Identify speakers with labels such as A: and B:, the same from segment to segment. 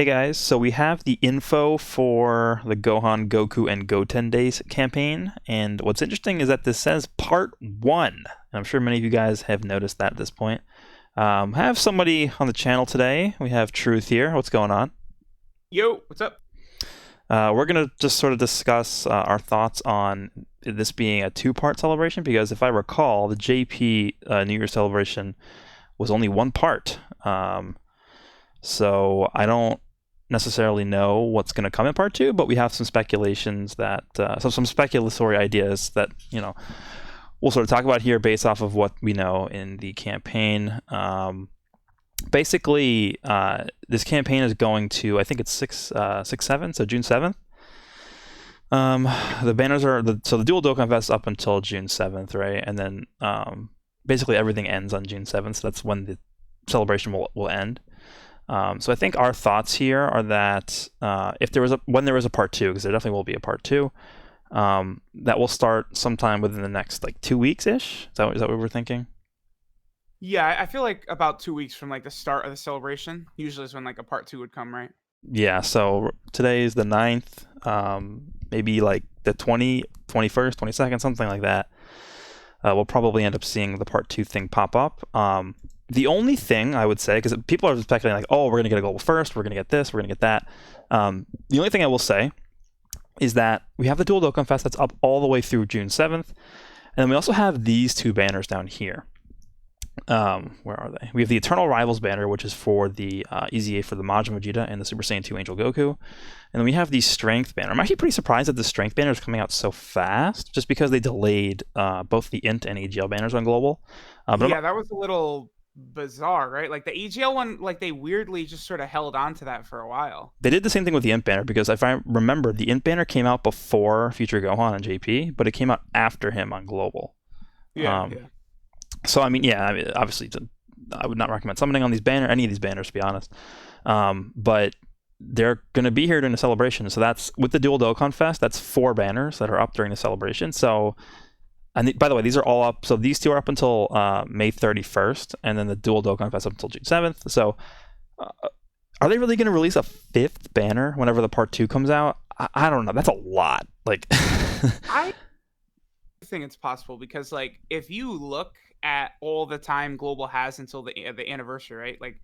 A: Hey guys, so we have the info for the Gohan, Goku, and Goten Days campaign, and what's interesting is that this says Part 1, and I'm sure many of you guys have noticed that at this point. I have somebody on the channel today. We have Truth here. What's going on?
B: Yo, what's up?
A: We're going to just sort of discuss our thoughts on this being a two-part celebration, because if I recall, the JP New Year celebration was only one part. So I don't necessarily know what's going to come in part two, but we have some speculations that some speculatory ideas that we'll sort of talk about here based off of what we know in the campaign. Basically, this campaign is going to, I think it's 6/7, so June 7th. The banners are so the dual Dokkan Fest up until June 7th, right? And then basically everything ends on June 7th, so that's when the celebration will end. So I think our thoughts here are that when there is a part two, because there definitely will be a part two, that will start sometime within the next 2 weeks ish. Is that what we're thinking?
B: Yeah, I feel like about 2 weeks from the start of the celebration, usually is when a part two would come, right?
A: Yeah. So today is the 9th, maybe like the 21st, 22nd, something like that. We'll probably end up seeing the part two thing pop up. The only thing I would say, because people are speculating oh, we're going to get a global first, we're going to get this, we're going to get that. The only thing I will say is that we have the Dual Dokkan Fest that's up all the way through June 7th. And then we also have these two banners down here. Where are they? We have the Eternal Rivals banner, which is for the EZA for the Majin Vegeta and the Super Saiyan 2 Angel Goku. And then we have the Strength banner. I'm actually pretty surprised that the Strength banner is coming out so fast, just because they delayed both the INT and AGL banners on Global.
B: Yeah, that was a little bizarre, right? The AGL one, they weirdly just sort of held on to that for a while.
A: They did the same thing with the INT banner, because if I remember, the INT banner came out before Future Gohan on JP, but it came out after him on Global.
B: Yeah.
A: So obviously, I would not recommend summoning on any of these banners, to be honest. But they're going to be here during the celebration, so that's with the Dual Dokkan Fest. That's 4 banners that are up during the celebration. So, and by the way, these are all up. So these two are up until May 31st, and then the Dual Dokkan Fest up until June 7th. So, are they really going to release a 5th banner whenever the part 2 comes out? I don't know. That's a lot.
B: I think it's possible because if you look at all the time Global has until the anniversary, right?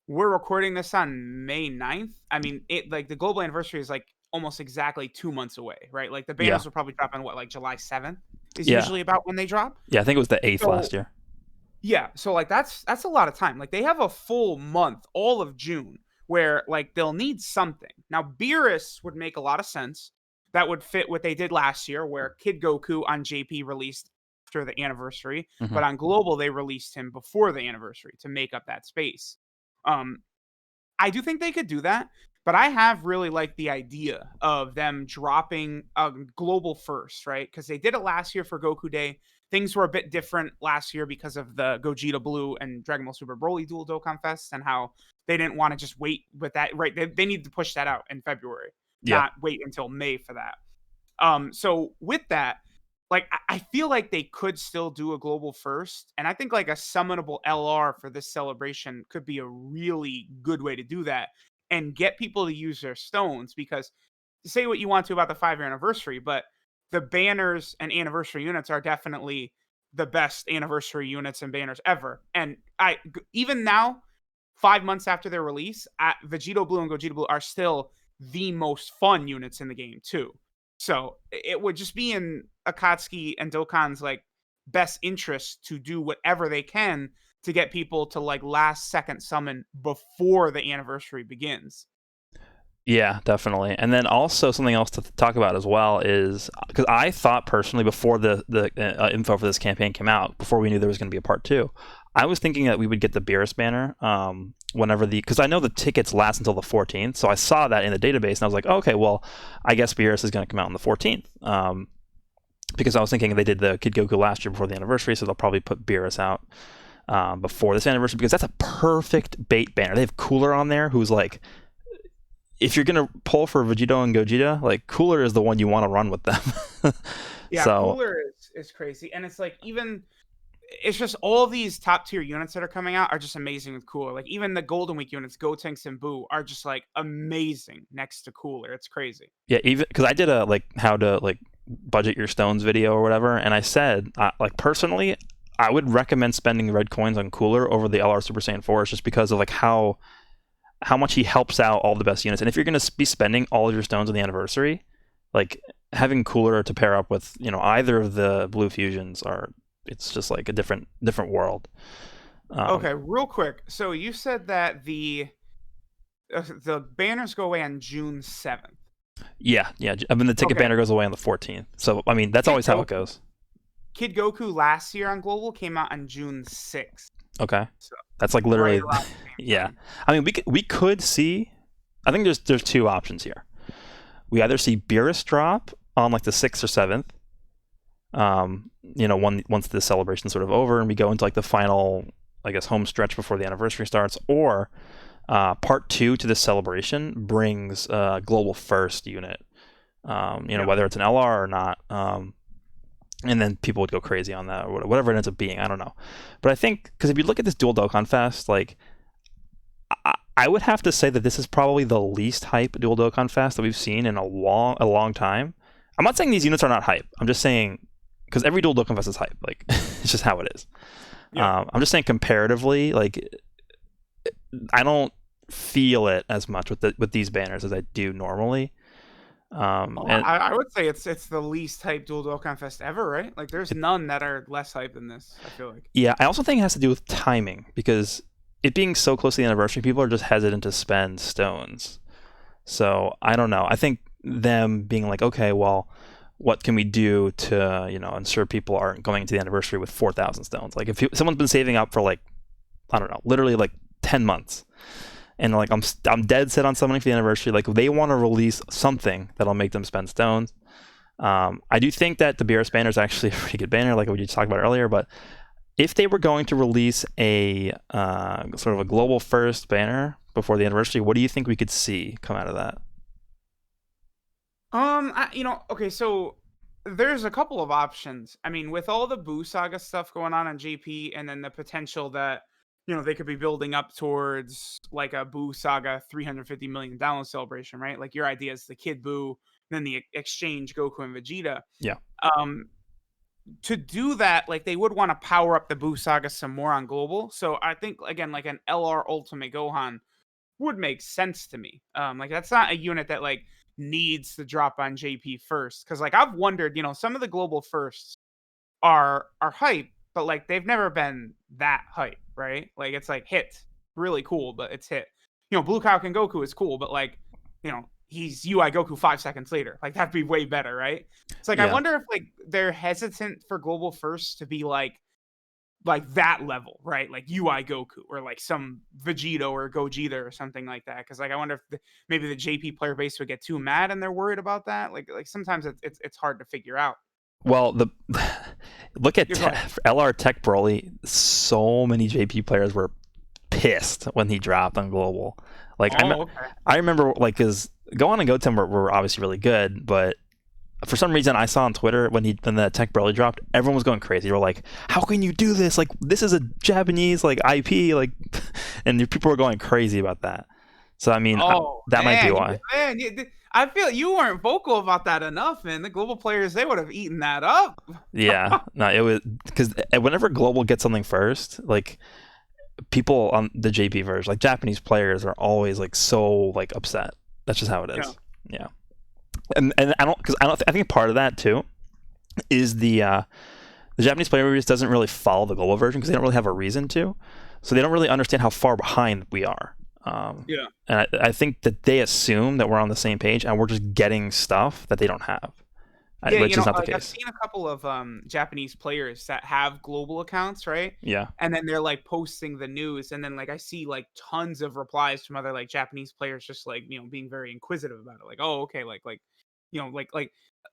B: We're recording this on May 9th. I mean, the global anniversary is almost exactly 2 months away, right? The
A: Yeah.
B: banners will probably drop on July 7th is
A: Yeah.
B: usually about when they drop.
A: Yeah, I think it was the 8th
B: So
A: last year.
B: yeah, so that's a lot of time. They have a full month, all of June, where they'll need something. Now Beerus would make a lot of sense. That would fit what they did last year, where Kid Goku on JP released after the anniversary,
A: Mm-hmm.
B: but on Global they released him before the anniversary to make up that space. I do think they could do that, but I have really liked the idea of them dropping a Global first, right? Because they did it last year for Goku Day. Things were a bit different last year because of the Gogeta Blue and Dragon Ball Super Broly Dual Dokkan Fest and how they didn't want to just wait with that, right? They needed to push that out in February,
A: Yeah.
B: not wait until May for that. So with that, I feel like they could still do a global first, and I think a summonable LR for this celebration could be a really good way to do that and get people to use their stones. Because say what you want to about the 5-year anniversary, but the banners and anniversary units are definitely the best anniversary units and banners ever. And even now, 5 months after their release, Vegito Blue and Gogeta Blue are still the most fun units in the game too. So it would just be in Akatsuki and Dokkan's best interest to do whatever they can to get people to last second summon before the anniversary begins.
A: Yeah, definitely. And then also something else to talk about as well is, because I thought personally before the info for this campaign came out, before we knew there was going to be a part 2, I was thinking that we would get the Beerus banner whenever because I know the tickets last until the 14th, so I saw that in the database and I was like, okay, well, I guess Beerus is going to come out on the 14th. Because I was thinking they did the Kid Goku last year before the anniversary, so they'll probably put Beerus out before this anniversary, because that's a perfect bait banner. They have Cooler on there, who's if you're gonna pull for Vegito and Gogeta, Cooler is the one you want to run with them.
B: Yeah,
A: So
B: Cooler is crazy, and it's even it's just all these top tier units that are coming out are just amazing with Cooler. Like even the Golden Week units, Gotenks and Boo, are just like amazing next to Cooler. It's crazy.
A: Yeah, even because I did a like how to like budget your stones video or whatever, and I said like personally, I would recommend spending red coins on Cooler over the LR Super Saiyan 4 just because of like how much he helps out all the best units. And if you're going to be spending all of your stones on the anniversary, like having Cooler to pair up with, either of the blue fusions it's just like a different world.
B: Okay, real quick. So you said that the banners go away on June 7th.
A: Yeah. I mean, the ticket banner goes away on the 14th. So, I mean, that's always how it goes.
B: Kid Goku last year on Global came out on June 6th.
A: Okay. So that's like literally, yeah. I mean, we could see, I think there's two options here. We either see Beerus drop on like the 6th or 7th, once the celebration's sort of over and we go into like the final, I guess, home stretch before the anniversary starts, or part 2 to the celebration brings a global first unit, whether it's an LR or not, and then people would go crazy on that or whatever it ends up being. I don't know, but I think because if you look at this dual Dokkan Fest, like I would have to say that this is probably the least hype dual Dokkan Fest that we've seen in a long time. I'm not saying these units are not hype. I'm just saying because every dual Dokkan Fest is hype. Like it's just how it is. Yeah. I'm just saying comparatively, like I don't feel it as much with these banners as I do normally. And
B: I would say it's the least hype dual Dokkan Fest ever, right? Like there's none that are less hype than this, I feel like.
A: Yeah, I also think it has to do with timing because it being so close to the anniversary, people are just hesitant to spend stones. So I don't know. I think them being like, okay, well, what can we do to ensure people aren't going into the anniversary with 4,000 stones? Like if someone's been saving up for like, I don't know, literally like 10 months, and like I'm dead set on summoning for the anniversary, like they want to release something that'll make them spend stones. I do think that the Beerus banner is actually a pretty good banner, like we just talked about earlier, but if they were going to release a sort of a global first banner before the anniversary, what do you think we could see come out of that?
B: Okay, so there's a couple of options. I mean, with all the Boo Saga stuff going on JP, and then the potential that they could be building up towards like a Boo Saga 350 million download celebration, right? Like your idea is the Kid Boo, then the exchange Goku and Vegeta.
A: Yeah.
B: To do that, like they would want to power up the Boo Saga some more on global. So I think again, like an LR Ultimate Gohan would make sense to me. Like that's not a unit that like needs to drop on JP first, because like I've wondered, some of the global firsts are hype, but like they've never been that hype, right? Like it's like hit, really cool, but it's hit. Blue Cow and Goku is cool, but like he's UI Goku 5 seconds later. Like that'd be way better, right? It's like I wonder if like they're hesitant for global first to be like that level, right? Like UI Goku or like some Vegito or Gogeta or something like that. Because like I wonder if maybe the JP player base would get too mad and they're worried about that. Like sometimes it's hard to figure out.
A: Well, look at LR Tech Broly. So many JP players were pissed when he dropped on global. Like I remember like because Gohan and Goten were obviously really good, but for some reason I saw on Twitter when the Tech Broly dropped, everyone was going crazy. They were like, "How can you do this? Like this is a Japanese like IP like," and people were going crazy about that. So I mean, that might be why.
B: I feel you weren't vocal about that enough, man. The global players, they would have eaten that up.
A: Yeah, no, it was because whenever global gets something first, like people on the JP version, like Japanese players, are always like so like upset. That's just how it is. Yeah. And I think part of that too is the Japanese player base doesn't really follow the global version because they don't really have a reason to, so they don't really understand how far behind we are. And I think that they assume that we're on the same page and we're just getting stuff that they don't have, which is not the case.
B: I've seen a couple of Japanese players that have global accounts, right?
A: Yeah.
B: And then they're like posting the news, and then like I see like tons of replies from other like Japanese players just like being very inquisitive about it, like, oh okay, like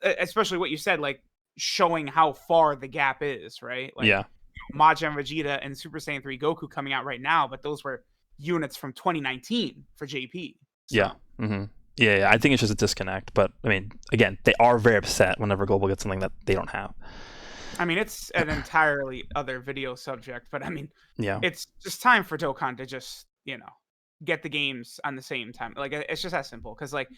B: especially what you said, like showing how far the gap is, right? Like, Majin Vegeta and Super Saiyan 3 Goku coming out right now, but those were units from 2019 for JP. So.
A: Yeah. Mm-hmm. Yeah, I think it's just a disconnect. But I mean, again, they are very upset whenever Global gets something that they don't have.
B: I mean, it's an entirely other video subject, but I mean,
A: Yeah.
B: it's just time for Dokkan to just, get the games on the same time. Like it's just that simple. Because like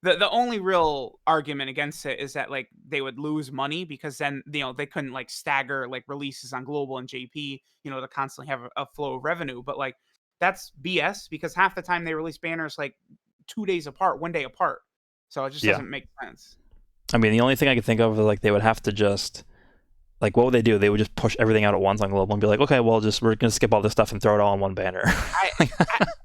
B: the only real argument against it is that like they would lose money because then they couldn't like stagger like releases on global and JP, to constantly have a flow of revenue. But like that's BS because half the time they release banners like 2 days apart, 1 day apart. So it just
A: Yeah.
B: doesn't make sense.
A: I mean, the only thing I could think of is like they would have to just like what would they do? They would just push everything out at once on global and be like, okay, well, just we're gonna skip all this stuff and throw it all in one banner.
B: I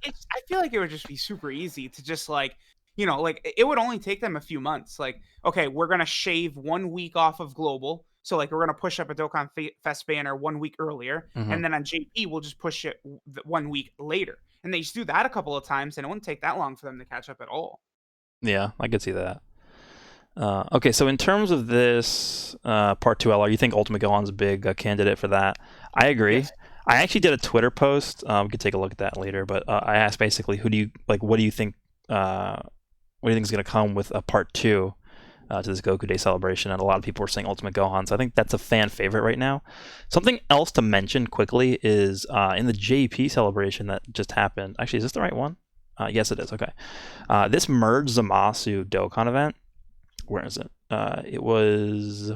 B: I feel like it would just be super easy to just like, like it would only take them a few months. Like, okay, we're gonna shave 1 week off of global, so like we're gonna push up a Dokkan Fest banner 1 week earlier,
A: Hmm.
B: and then on JP we'll just push it 1 week later, and they just do that a couple of times, and it wouldn't take that long for them to catch up at all.
A: Yeah, I could see that. Okay, so in terms of this part two LR, you think Ultimate Gohan's a big candidate for that? I agree.
B: Yes.
A: I actually did a Twitter post. We could take a look at that later, but I asked basically, who do you like? What do you think? What do you think is going to come with a part two to this Goku Day celebration? And a lot of people were saying Ultimate Gohan, so I think that's a fan favorite right now. Something else to mention quickly is in the JP celebration that just happened. Actually, is this the right one? Yes, it is. Okay. This Merge Zamasu Dokkan event. Where is it? It was.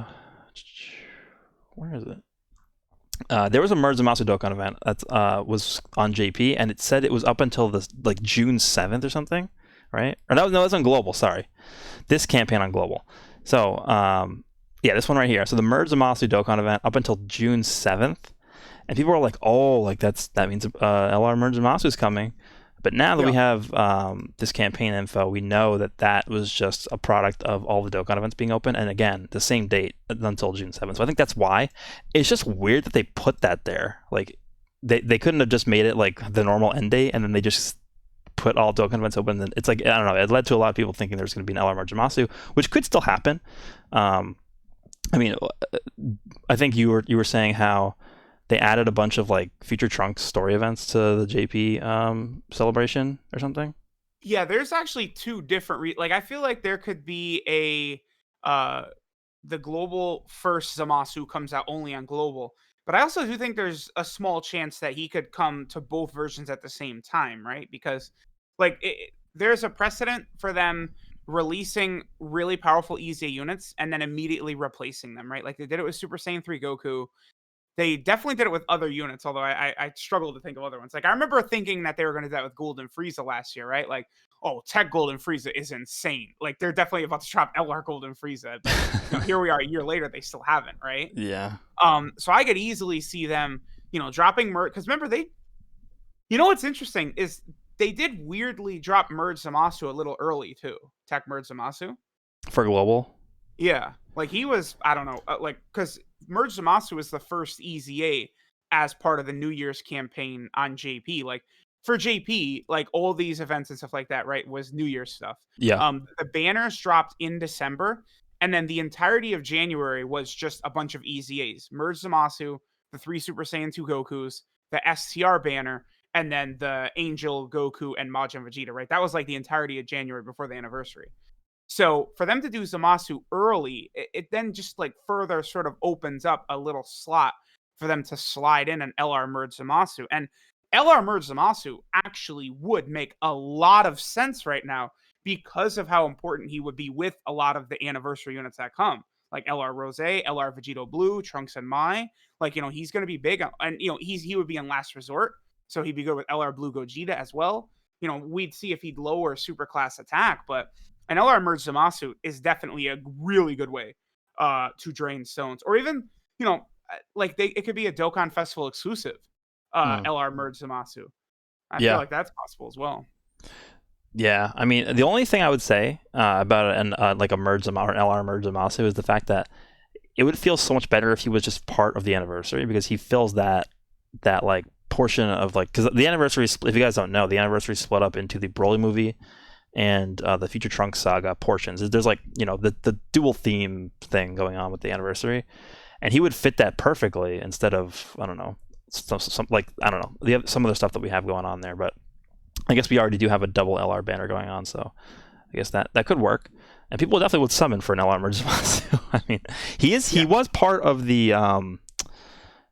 A: Where is it? There was a Merge Zamasu Dokkan event that was on JP, and it said it was up until this like June 7th or something, right? Or no, that's on Global. Sorry, this campaign on Global. So yeah, this one right here. So the Merge Zamasu Dokkan event up until June 7th, and people were like, "Oh, like that means LR Merge Zamasu is coming." But now that we
B: Yeah.
A: have this campaign info, we know that that was just a product of all the Dokkan events being open, and again, the same date until June 7th. So I think that's why. It's just weird that they put that there. Like, they couldn't have just made it like the normal end date, and then they just put all Dokkan events open. And it's like, I don't know, it led to a lot of people thinking there's going to be an LR Marjamasu, which could still happen. Um, I mean, I think you were saying how they added a bunch of like future Trunks story events to the JP celebration or something.
B: Yeah, there's actually two different like I feel like there could be the global first Zamasu comes out only on global. But I also do think there's a small chance that he could come to both versions at the same time, right? Because like there's a precedent for them releasing really powerful EZA units and then immediately replacing them, right? Like they did it with Super Saiyan 3 Goku. They definitely did it with other units, although I struggle to think of other ones. Like I remember thinking that they were going to do that with Golden Frieza last year, right? Like, oh, Tech Golden Frieza is insane. Like they're definitely about to drop LR Golden Frieza, but here we are a year later, they still haven't, right?
A: Yeah.
B: So I could easily see them, dropping Merge because remember what's interesting is they did weirdly drop Merge Zamasu a little early too. Tech Merge Zamasu.
A: For global.
B: Yeah, like he was, I don't know, like because Merge Zamasu was the first EZA as part of the New Year's campaign on JP. Like for JP, like all these events and stuff like that, right, was New Year's stuff.
A: Yeah.
B: The banners dropped in December, and then the entirety of January was just a bunch of EZAs: Merge Zamasu, the three Super Saiyan 2 Gokus, the STR banner, and then the Angel Goku and Majin Vegeta. Right, that was like the entirety of January before the anniversary. So for them to do Zamasu early, it then just like further sort of opens up a little slot for them to slide in an LR Merge Zamasu. And LR Merge Zamasu actually would make a lot of sense right now because of how important he would be with a lot of the anniversary units that come, like LR Rose, LR Vegito Blue, Trunks and Mai. Like, he's going to be big, and he would be in last resort, so he'd be good with LR Blue Gogeta as well. We'd see if he'd lower super class attack, but an LR Merge Zamasu is definitely a really good way to drain stones. Or even, like it could be a Dokkan Festival exclusive
A: Mm.
B: LR Merge Zamasu. I feel
A: Yeah.
B: like that's possible as well.
A: Yeah. I mean, the only thing I would say about an like a merge or an LR merge Zamasu is the fact that it would feel so much better if he was just part of the anniversary because he fills that like portion of like because the anniversary. If you guys don't know, the anniversary split up into the Broly movie and the Future Trunks saga portions. There's like the dual theme thing going on with the anniversary, and he would fit that perfectly instead of I don't know some like I don't know some of the stuff that we have going on there. But I guess we already do have a double LR banner going on, so I guess that could work. And people definitely would summon for an LR Merge Zamasu. I mean, he was part of the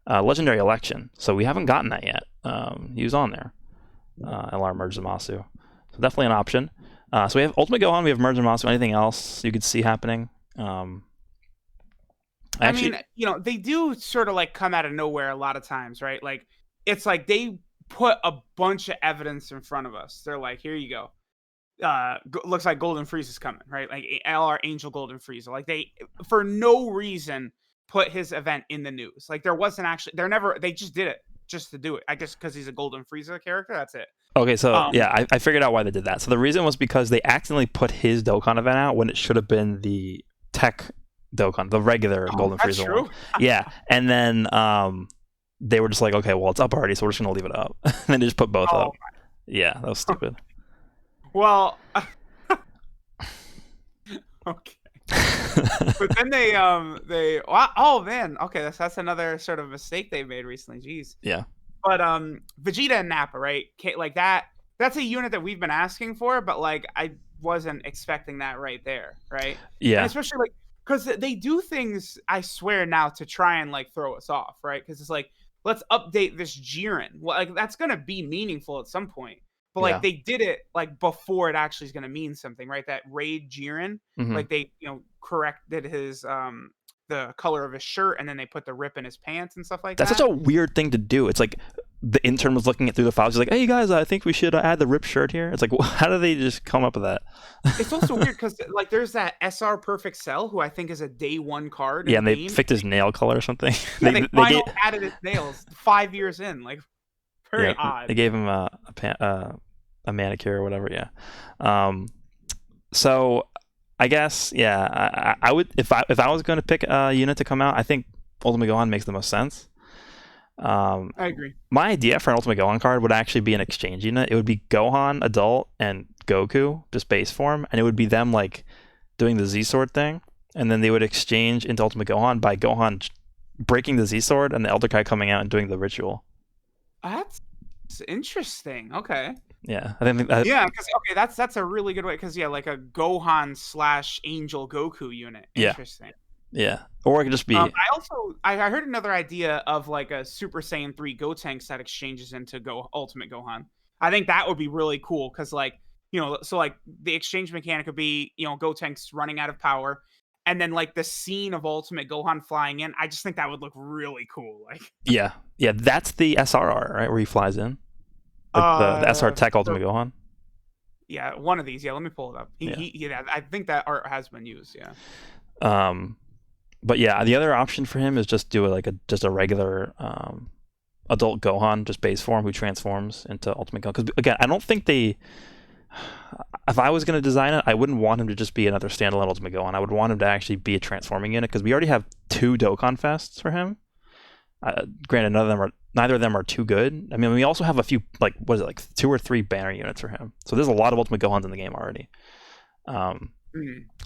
A: legendary election, so we haven't gotten that yet. He was on there, LR Merge Zamasu. So definitely an option. So we have Ultimate Gohan, we have Merge Zamasu. Anything else you could see happening?
B: I mean, they do sort of like come out of nowhere a lot of times, right? Like, it's like they put a bunch of evidence in front of us. They're like, here you go. Looks like Golden Frieza's coming, right? Like LR Angel Golden Frieza. Like, they, for no reason, put his event in the news. Like, there wasn't actually, they just did it just to do it. I guess because he's a Golden Frieza character, that's it.
A: Okay, so I figured out why they did that. So the reason was because they accidentally put his Dokkan event out when it should have been the Tech Dokkan, the regular Golden Frieza one. Yeah, and then they were just like, okay, well, it's up already, so we're just gonna leave it up. And then they just put both up. Yeah, that was stupid.
B: Well, okay. But then oh man, okay, that's another sort of mistake they made recently. Jeez.
A: Yeah.
B: But Vegeta and Nappa, right? Like that's a unit that we've been asking for, but like I wasn't expecting that right there, right?
A: Yeah.
B: And especially like because they do things, I swear now, to try and like throw us off, right? Because it's like, let's update this Jiren. Well, like that's gonna be meaningful at some point. But like they did it like before it actually is gonna mean something, right? That Raid Jiren, like they corrected his the color of his shirt, and then they put the rip in his pants and stuff like that.
A: That's such a weird thing to do. It's like the intern was looking through the files. He's like, "Hey, you guys, I think we should add the rip shirt here." It's like, well, how do they just come up with that?
B: It's also weird because like there's that SR Perfect Cell, who I think is a day one card.
A: Yeah, and they fixed his nail color or something.
B: Yeah, they finally added his nails 5 years in. Like, very odd.
A: They gave him a manicure or whatever. Yeah. So I guess I would if I was going to pick a unit to come out, I think Ultimate Gohan makes the most sense.
B: I agree.
A: My idea for an Ultimate Gohan card would actually be an exchange unit. It would be Gohan Adult and Goku, just base form, and it would be them like doing the Z Sword thing, and then they would exchange into Ultimate Gohan by Gohan breaking the Z Sword and the Elder Kai coming out and doing the ritual.
B: That's interesting. Okay.
A: Yeah, I think that,
B: because that's a really good way, because like a Gohan / Angel Goku unit. Interesting.
A: Yeah, or it could just be.
B: I heard another idea of like a Super Saiyan 3 Gotenks that exchanges into Ultimate Gohan. I think that would be really cool because like so like the exchange mechanic would be Gotenks running out of power, and then like the scene of Ultimate Gohan flying in. I just think that would look really cool. Like
A: yeah, that's the SRR, right, where he flies in. The SR Tech Ultimate Gohan.
B: Yeah, one of these. Yeah, let me pull it up. I think that art has been used. Yeah.
A: But yeah, the other option for him is just do just a regular adult Gohan, just base form, who transforms into Ultimate Gohan. Because again, I don't think they. If I was going to design it, I wouldn't want him to just be another standalone Ultimate Gohan. I would want him to actually be a transforming unit, because we already have 2 Dokkan Fests for him. Granted, neither of them are too good. I mean, we also have a few, like, what is it, like 2 or 3 banner units for him. So there's a lot of Ultimate Gohans in the game already.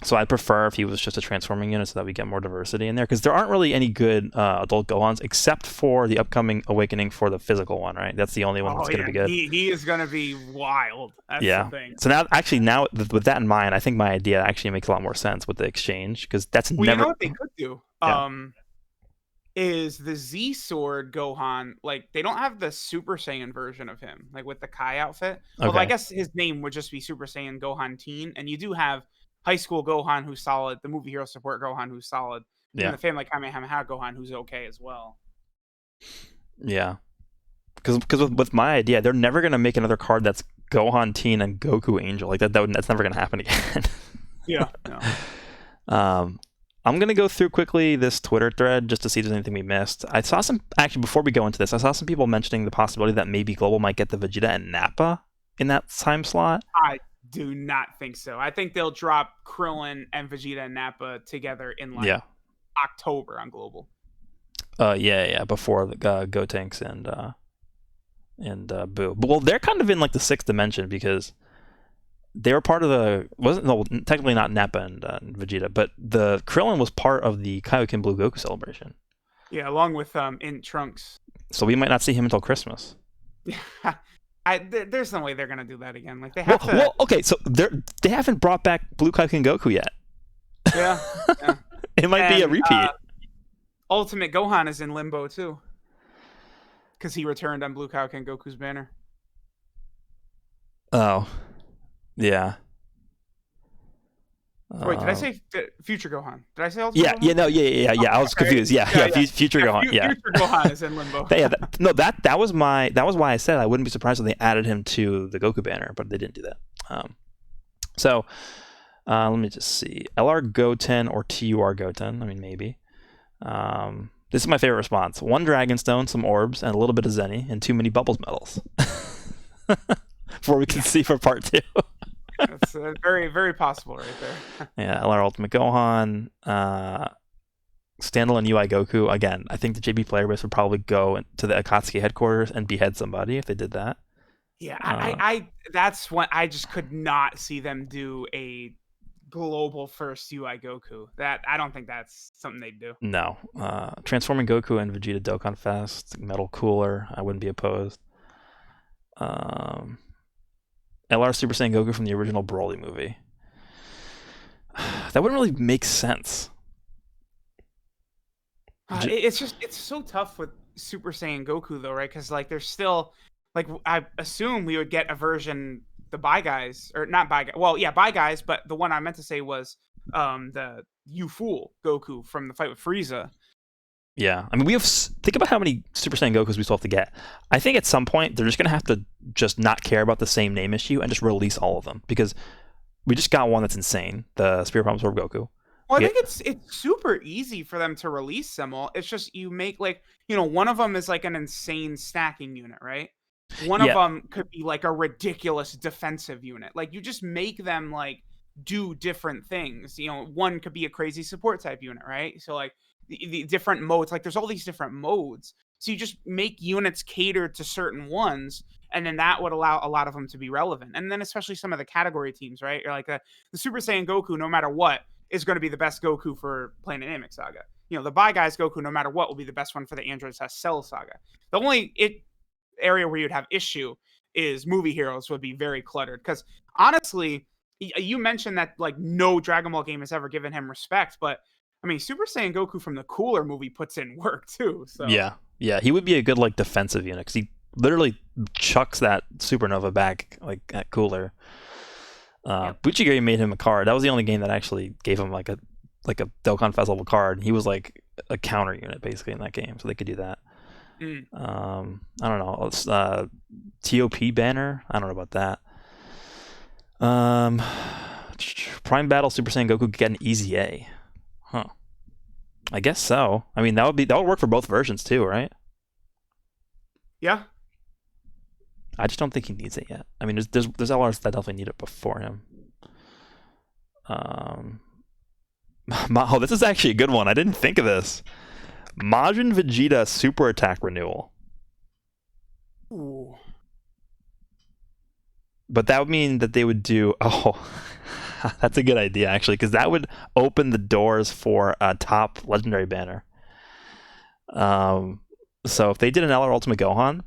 A: So I'd prefer if he was just a transforming unit, so that we get more diversity in there, because there aren't really any good adult Gohans except for the upcoming Awakening for the physical one, right? That's the only one that's going to be good.
B: He is going to be wild. That's the thing.
A: So now with that in mind, I think my idea actually makes a lot more sense with the exchange, because that's never.
B: You know what they could do? Is the Z Sword Gohan, like, they don't have the Super Saiyan version of him, like with the Kai outfit. Although I guess his name would just be Super Saiyan Gohan Teen, and you do have High School Gohan, who's solid, the Movie Hero Support Gohan, who's solid, and the Family Kamehameha Gohan, who's okay as well.
A: Yeah. Because with my idea, they're never going to make another card that's Gohan Teen and Goku Angel. Like, that's never going to happen again.
B: Yeah. No.
A: I'm going to go through quickly this Twitter thread just to see if there's anything we missed. I saw actually, before we go into this, I saw some people mentioning the possibility that maybe Global might get the Vegeta and Nappa in that time slot.
B: I do not think so. I think they'll drop Krillin and Vegeta and Nappa together in October on Global.
A: Before the Gotenks and Boo. Well, they're kind of in like the 6th dimension, because they were part of technically not Nappa and Vegeta, but the Krillin was part of the Kaioken Blue Goku celebration. Yeah,
B: along with in Trunks.
A: So we might not see him until Christmas.
B: There's no way they're gonna do that again. Like they have to.
A: Well, okay, so they haven't brought back Blue Kaioken Goku yet.
B: Yeah, yeah.
A: It might be a
B: And
A: repeat.
B: Ultimate Gohan is in limbo too, because he returned on Blue Kaioken Goku's banner.
A: Oh, yeah.
B: Wait, did I
A: Uh,
B: say Future Gohan? Did I say Ultimate
A: yeah,
B: Gohan?
A: no, yeah. I was
B: Okay.
A: confused. Yeah,
B: Yeah,
A: yeah.
B: yeah.
A: Future
B: Yeah,
A: Gohan. Yeah,
B: Future Gohan is in limbo.
A: yeah. No, that was why I said I wouldn't be surprised if they added him to the Goku banner, but they didn't do that. So let me just see. LR Goten or TUR Goten. I mean, maybe. This is my favorite response. 1 Dragonstone, some orbs, and a little bit of Zenny, and too many Bubbles medals. Before we can see for part 2.
B: That's very, very possible right there.
A: Yeah, LR Ultimate Gohan, standalone UI Goku. Again, I think the JB player base would probably go to the Akatsuki headquarters and behead somebody if they did that.
B: Yeah, I that's what I just could not see them do a global first UI Goku. That I don't think that's something they'd do.
A: No. Transforming Goku and Vegeta Dokkan Fest, Metal Cooler. I wouldn't be opposed. LR Super Saiyan Goku from the original Broly movie. That wouldn't really make sense.
B: It's so tough with Super Saiyan Goku though, right? Because like there's still like I assume we would get a version the Bye Guys or not Bye Guys. Well, yeah, Bye Guys, but the one I meant to say was the You Fool Goku from the fight with Frieza.
A: Yeah, I mean, think about how many Super Saiyan Gokus we still have to get. I think at some point they're just gonna have to just not care about the same name issue and just release all of them because we just got one that's insane, the Spirit Bomb Sword Goku.
B: Well, I think it's super easy for them to release them all. It's just you make like one of them is like an insane stacking unit, right? One of them could be like a ridiculous defensive unit. Like you just make them like do different things. One could be a crazy support type unit, right? So like the different modes, like there's all these different modes. So you just make units catered to certain ones, and then that would allow a lot of them to be relevant. And then especially some of the category teams, right? You're like the Super Saiyan Goku, no matter what, is going to be the best Goku for Planet Namek Saga. The Bye Guys Goku, no matter what, will be the best one for the Android Test Cell Saga. The only area where you'd have issue is movie heroes would be very cluttered because honestly, you mentioned that like no Dragon Ball game has ever given him respect, but I mean Super Saiyan Goku from the Cooler movie puts in work too. So
A: yeah, he would be a good like defensive unit because he literally chucks that supernova back like at Cooler. Buchigiri made him a card. That was the only game that actually gave him like a Dokkan Fest level card. He was like a counter unit basically in that game, so they could do that. I don't know. TOP banner. I don't know about that. Prime Battle Super Saiyan Goku could get an easy A. Huh. I guess so. I mean that would work for both versions too, right?
B: Yeah.
A: I just don't think he needs it yet. I mean, there's LRs that definitely need it before him. Oh, this is actually a good one. I didn't think of this. Majin Vegeta Super Attack Renewal.
B: Ooh.
A: But that would mean that they would do... Oh, that's a good idea, actually, because that would open the doors for a top legendary banner. So if they did an LR Ultimate Gohan,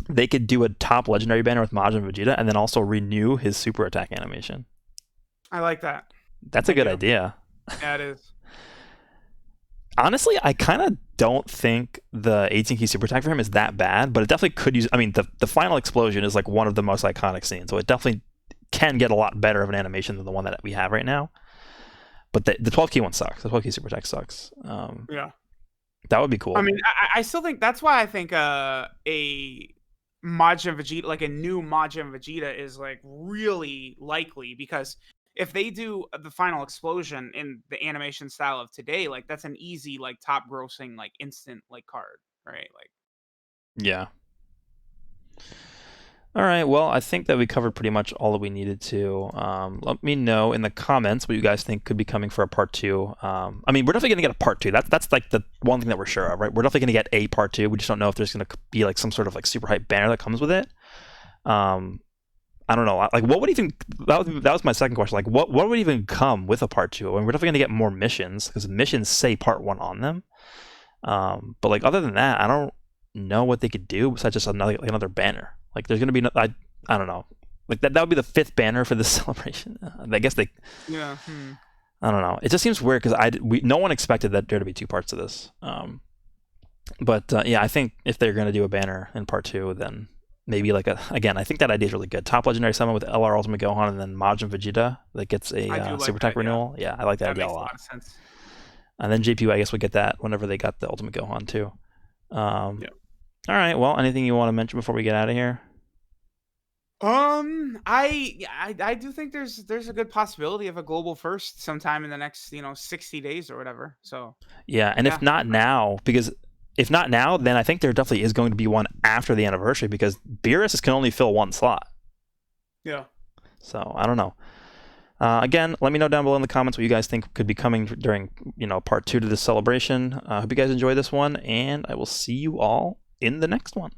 A: they could do a top legendary banner with Majin Vegeta and then also renew his super attack animation.
B: I like that.
A: That's a good idea.
B: Yeah, it is.
A: Honestly, I kind of don't think the 18 key super attack for him is that bad, but it definitely could use... I mean, the final explosion is like one of the most iconic scenes, so it definitely can get a lot better of an animation than the one that we have right now. But the 12 key one sucks. The 12 key super attack sucks.
B: Yeah.
A: That would be cool.
B: I mean, I still think that's why I think a Majin Vegeta, like a new Majin Vegeta, is like really likely because if they do the final explosion in the animation style of today, like that's an easy like top grossing like instant like card, right? Like
A: yeah. All right, well, I think that we covered pretty much all that we needed to. Let me know in the comments what you guys think could be coming for a part 2. I mean, we're definitely going to get a part 2. That's like the one thing that we're sure of, right? We're definitely going to get a part 2. We just don't know if there's going to be like some sort of like super hype banner that comes with it. I don't know. Like, what would even... That was my second question. Like, what would even come with a part 2? I mean, we're definitely going to get more missions because missions say part 1 on them. But like, other than that, I don't know what they could do besides just another banner. Like, there's going to be... I don't know. Like, that would be the 5th banner for this celebration. I guess they...
B: Yeah.
A: I don't know. It just seems weird because no one expected that there to be two parts to this. But yeah, I think if they're going to do a banner in part 2, then maybe like again, I think that idea is really good. Top Legendary Summon with LR Ultimate Gohan and then Majin Vegeta that gets a
B: like
A: Super
B: that,
A: Attack renewal. Yeah, I like that idea a
B: makes a
A: lot.
B: lot of sense.
A: And then JP, I guess, would get that whenever they got the Ultimate Gohan too.
B: Yeah.
A: All right. Well, anything you want to mention before we get out of here?
B: I do think there's a good possibility of a global first sometime in the next 60 days or whatever. So
A: Yeah, and
B: yeah,
A: if not now, then I think there definitely is going to be one after the anniversary because Beerus can only fill one slot.
B: yeah.
A: So I don't know. Again, let me know down below in the comments what you guys think could be coming during part 2 to this celebration. I hope you guys enjoy this one, and I will see you all in the next one.